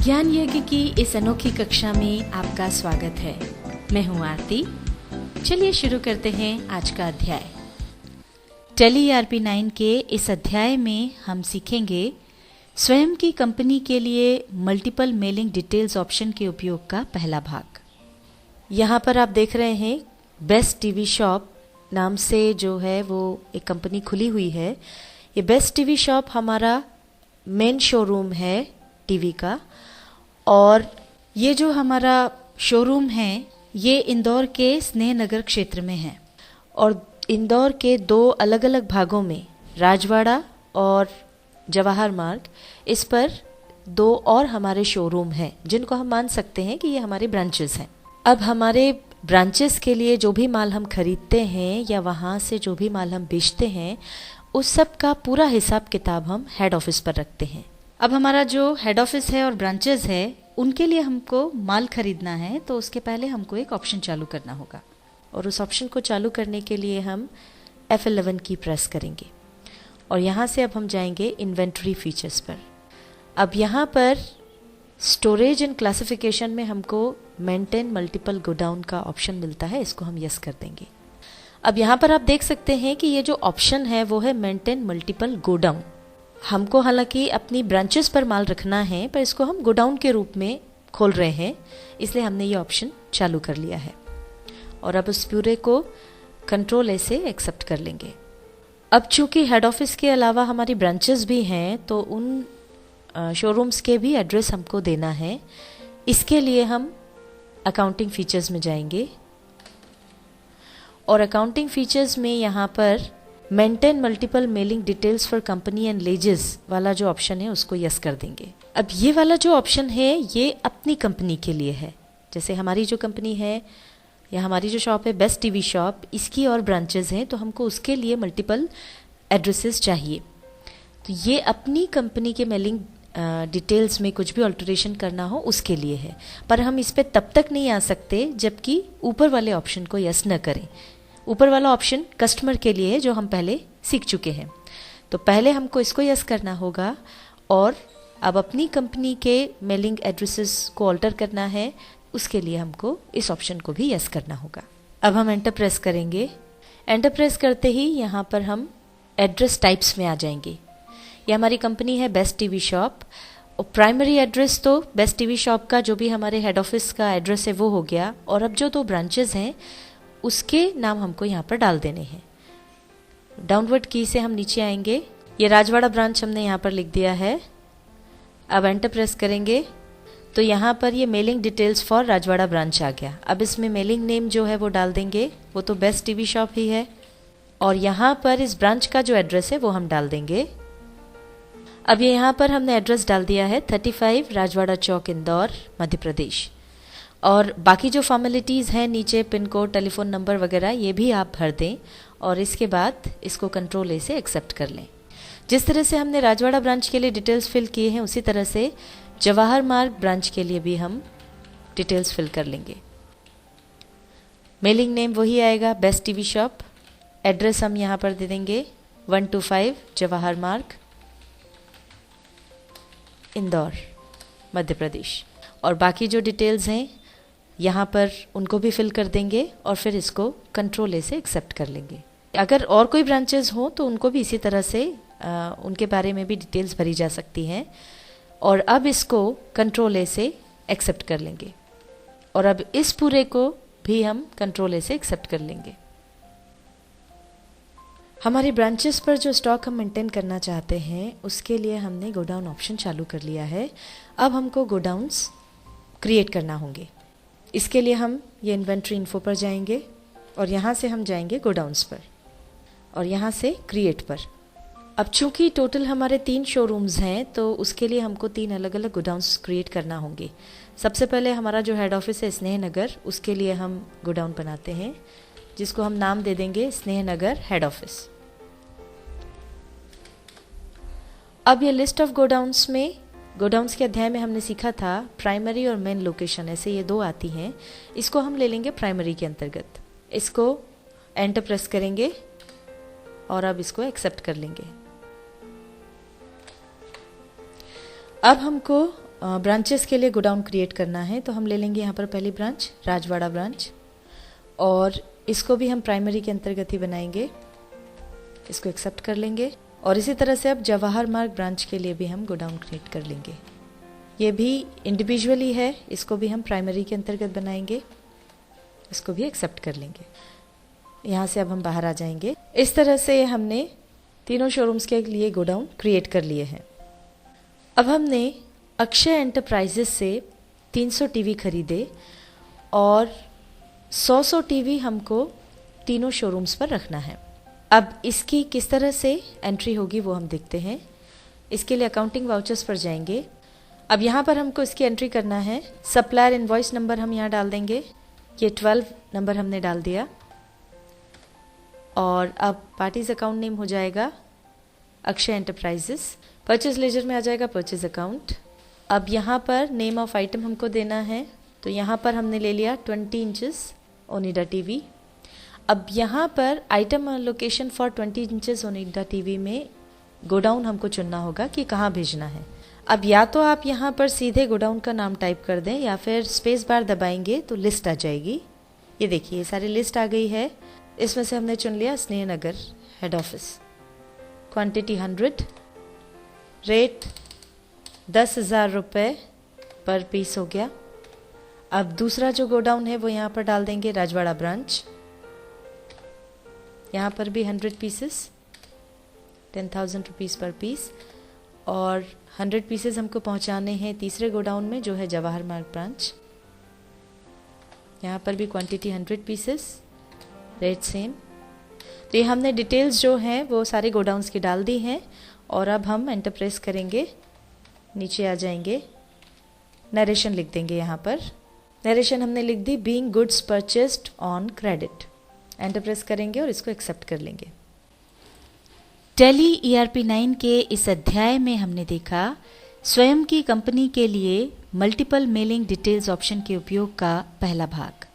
ज्ञान यज्ञ की इस अनोखी कक्षा में आपका स्वागत है। मैं हूं आरती। चलिए शुरू करते हैं आज का अध्याय। टैली ERP9 के इस अध्याय में हम सीखेंगे स्वयं की कंपनी के लिए मल्टीपल मेलिंग डिटेल्स ऑप्शन के उपयोग का पहला भाग। यहाँ पर आप देख रहे हैं बेस्ट टीवी शॉप नाम से जो है वो एक कंपनी खुली हुई है। ये बेस्ट टीवी शॉप हमारा मेन शोरूम है टीवी का, और ये जो हमारा शोरूम है ये इंदौर के स्नेह नगर क्षेत्र में है। और इंदौर के दो अलग अलग भागों में, राजवाड़ा और जवाहर मार्ग, इस पर दो और हमारे शोरूम हैं जिनको हम मान सकते हैं कि ये हमारे ब्रांचेस हैं। अब हमारे ब्रांचेस के लिए जो भी माल हम खरीदते हैं या वहाँ से जो भी माल हम बेचते हैं उस सब का पूरा हिसाब किताब हम हेड ऑफिस पर रखते हैं। अब हमारा जो हेड ऑफिस है और ब्रांचेस है उनके लिए हमको माल खरीदना है, तो उसके पहले हमको एक ऑप्शन चालू करना होगा, और उस ऑप्शन को चालू करने के लिए हम F11 की प्रेस करेंगे और यहाँ से अब हम जाएंगे इन्वेंट्री फीचर्स पर। अब यहाँ पर स्टोरेज एंड क्लासिफिकेशन में हमको मेंटेन मल्टीपल गोडाउन का ऑप्शन मिलता है, इसको हम यस कर देंगे। अब यहाँ पर आप देख सकते हैं कि ये जो ऑप्शन है वो है मेंटेन मल्टीपल गोडाउन। हमको हालांकि अपनी ब्रांचेस पर माल रखना है, पर इसको हम गोडाउन के रूप में खोल रहे हैं, इसलिए हमने ये ऑप्शन चालू कर लिया है। और अब उस पूरे को कंट्रोल से एक्सेप्ट कर लेंगे। अब चूंकि हेड ऑफिस के अलावा हमारी ब्रांचेस भी हैं, तो उन शोरूम्स के भी एड्रेस हमको देना है। इसके लिए हम अकाउंटिंग फीचर्स में जाएंगे और अकाउंटिंग फीचर्स में यहाँ पर maintain multiple mailing details for company and laissez वाला जो ऑप्शन है उसको यस कर देंगे। अब ये वाला जो ऑप्शन है ये अपनी कंपनी के लिए है। जैसे हमारी जो कंपनी है या हमारी जो शॉप है बेस्ट टीवी शॉप, इसकी और ब्रांचेस हैं, तो हमको उसके लिए मल्टीपल एड्रेसेस चाहिए। तो ये अपनी कंपनी के मेलिंग डिटेल्स में कुछ भी अल्टरेशन करना हो उसके लिए है, पर हम इस पर तब तक नहीं आ सकते जबकि ऊपर वाले ऑप्शन को यस न करें। ऊपर वाला ऑप्शन कस्टमर के लिए है जो हम पहले सीख चुके हैं, तो पहले हमको इसको यस करना होगा। और अब अपनी कंपनी के मेलिंग एड्रेसेस को ऑल्टर करना है, उसके लिए हमको इस ऑप्शन को भी यस करना होगा। अब हम एंटर प्रेस करेंगे। एंटर प्रेस करते ही यहाँ पर हम एड्रेस टाइप्स में आ जाएंगे। ये हमारी कंपनी है बेस्ट टीवी शॉप, और प्राइमरी एड्रेस तो बेस्ट टीवी शॉप का जो भी हमारे हेड ऑफिस का एड्रेस है वो हो गया। और अब जो दो ब्रांचेस हैं उसके नाम हमको यहाँ पर डाल देने हैं। डाउनवर्ड की से हम नीचे आएंगे। ये राजवाड़ा ब्रांच हमने यहाँ पर लिख दिया है। अब एंटर प्रेस करेंगे तो यहाँ पर ये mailing details for Rajwada branch आ गया। अब इसमें मेलिंग नेम जो है वो डाल देंगे, वो तो बेस्ट टीवी शॉप ही है। और यहाँ पर इस ब्रांच का जो एड्रेस है वो हम डाल देंगे। अब ये यहाँ पर हमने एड्रेस डाल दिया है 35 राजवाड़ा चौक, इंदौर, मध्य प्रदेश। और बाकी जो फॉर्मेलिटीज़ हैं नीचे, पिन कोड, टेलीफोन नंबर वगैरह, ये भी आप भर दें और इसके बाद इसको कंट्रोल से एक्सेप्ट कर लें। जिस तरह से हमने राजवाड़ा ब्रांच के लिए डिटेल्स फिल किए हैं उसी तरह से जवाहर मार्ग ब्रांच के लिए भी हम डिटेल्स फिल कर लेंगे। मेलिंग नेम वही आएगा, बेस्ट टीवी शॉप। एड्रेस हम यहाँ पर दे देंगे 125 जवाहर मार्ग, इंदौर, मध्य प्रदेश। और बाकी जो डिटेल्स हैं यहाँ पर उनको भी फिल कर देंगे और फिर इसको कंट्रोल से एक्सेप्ट कर लेंगे। अगर और कोई ब्रांचेस हो तो उनको भी इसी तरह से उनके बारे में भी डिटेल्स भरी जा सकती हैं। और अब इसको कंट्रोल से एक्सेप्ट कर लेंगे और अब इस पूरे को भी हम कंट्रोल से एक्सेप्ट कर लेंगे। हमारे ब्रांचेस पर जो स्टॉक हम मेंटेन करना चाहते हैं उसके लिए हमने गोडाउन ऑप्शन चालू कर लिया है। अब हमको गोडाउन्स क्रिएट करना होंगे। इसके लिए हम ये इन्वेंट्री इन्फो पर जाएंगे और यहाँ से हम जाएंगे गोडाउन्स पर और यहाँ से क्रिएट पर। अब चूंकि टोटल हमारे 3 शोरूम्स हैं तो उसके लिए हमको 3 अलग अलग गोडाउन्स क्रिएट करना होंगे। सबसे पहले हमारा जो हेड ऑफिस है स्नेह नगर, उसके लिए हम गोडाउन बनाते हैं जिसको हम नाम दे देंगे स्नेह नगर हेड ऑफिस। अब ये लिस्ट ऑफ गोडाउन्स में, गोडाउन्स के अध्याय में हमने सीखा था प्राइमरी और मेन लोकेशन, ऐसे ये 2 आती हैं। इसको हम ले लेंगे प्राइमरी के अंतर्गत। इसको एंटर प्रेस करेंगे और अब इसको एक्सेप्ट कर लेंगे। अब हमको ब्रांचेस के लिए गोडाउन क्रिएट करना है, तो हम ले लेंगे यहाँ पर पहली ब्रांच, राजवाड़ा ब्रांच, और इसको भी हम प्राइमरी के अंतर्गत ही बनाएंगे। इसको एक्सेप्ट कर लेंगे। और इसी तरह से अब जवाहर मार्ग ब्रांच के लिए भी हम गोडाउन क्रिएट कर लेंगे। ये भी इंडिविजुअली है, इसको भी हम प्राइमरी के अंतर्गत बनाएंगे। इसको भी एक्सेप्ट कर लेंगे। यहाँ से अब हम बाहर आ जाएंगे। इस तरह से हमने तीनों शोरूम्स के लिए गोडाउन क्रिएट कर लिए हैं। अब हमने अक्षय एंटरप्राइजेस से 300 टीवी खरीदे और 100 टीवी हमको तीनों शोरूम्स पर रखना है। अब इसकी किस तरह से एंट्री होगी वो हम देखते हैं। इसके लिए अकाउंटिंग वाउचर्स पर जाएंगे। अब यहाँ पर हमको इसकी एंट्री करना है। सप्लायर इनवॉइस नंबर हम यहाँ डाल देंगे। ये 12 नंबर हमने डाल दिया। और अब पार्टीज अकाउंट नेम हो जाएगा अक्षय एंटरप्राइजेस। परचेज लेजर में आ जाएगा परचेज अकाउंट। अब यहाँ पर नेम ऑफ आइटम हमको देना है, तो यहाँ पर हमने ले लिया 20 इंचेस ओनिडा टीवी। अब यहाँ पर item location for 20 inches Onida TV में गोडाउन हमको चुनना होगा कि कहाँ भेजना है। अब या तो आप यहाँ पर सीधे गोडाउन का नाम टाइप कर दें या फिर स्पेस बार दबाएंगे तो लिस्ट आ जाएगी। ये देखिए, ये सारी लिस्ट आ गई है। इसमें से हमने चुन लिया स्नेह नगर हेड ऑफिस। क्वांटिटी 100, रेट 10,000 रुपये पर पीस हो गया। अब दूसरा जो गोडाउन है वो यहाँ पर डाल देंगे राजवाड़ा ब्रांच। यहाँ पर भी 100 पीसेस, 10,000 रुपीज़ पर पीस। और 100 पीसेस हमको पहुँचाने हैं तीसरे गोडाउन में जो है जवाहर मार्ग ब्रांच। यहाँ पर भी क्वांटिटी 100 पीसेस, रेट सेम। तो ये हमने डिटेल्स जो हैं वो सारे गोडाउन्स की डाल दी हैं। और अब हम एंटर प्रेस करेंगे, नीचे आ जाएंगे, नरेशन लिख देंगे। यहाँ पर नरेशन हमने लिख दी, being goods purchased on credit. Enter press करेंगे और इसको एक्सेप्ट कर लेंगे। टैली ERP 9 के इस अध्याय में हमने देखा स्वयं की कंपनी के लिए मल्टीपल मेलिंग डिटेल्स ऑप्शन के उपयोग का पहला भाग।